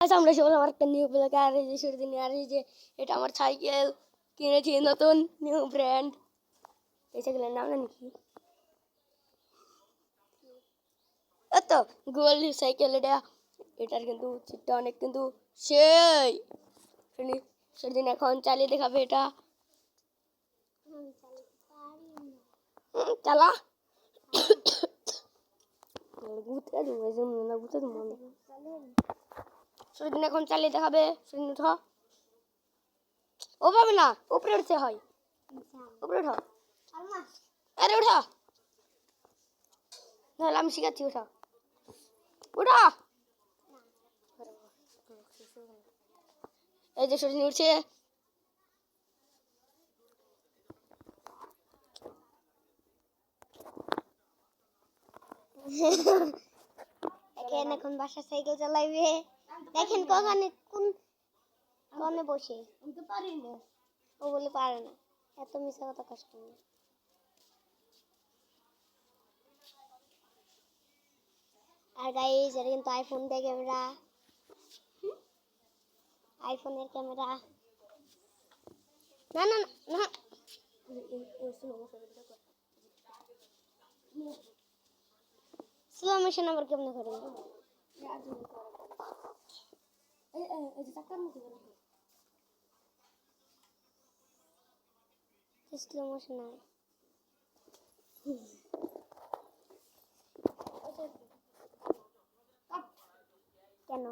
আচ্ছা আমরা সবাই আমার একটা নিউ ব্লগ আর এই যে সেদিন আর এই যে এটা আমার সাইকেল কিনেছি নতুন নিউ ব্র্যান্ড এই সাইকেলের নাম জানি কি তো গোল্ড সাইকেল এটা এটার কিন্তু সিটটা অনেক কিন্তু সেই সেদিন এখন চালিয়ে দেখাবে এটা চালা ঘুরতে ঘুরতে সেদিন এখন চালিয়ে দেখাবে সেদিন উঠ ও পাবে না উপরে উঠতে হয় উপরে উঠো আরে উঠা নাহলে আমি শিখাচ্ছি উঠা উঠা এই যে সেদিন উঠছে এখন বাসা সাইকেল চালাইবে দেখেন কখনে কোন কোনে বসে আমি তো পারি না ও বলে পারে না এত মিশা কথা কষ্ট নেই আর গাইস এটা কিন্তু আইফোন দিয়ে ক্যামেরা আইফোনের ক্যামেরা না না না স্লো মোশন আবার কেমনে করে স্লো মোশন হয় কেন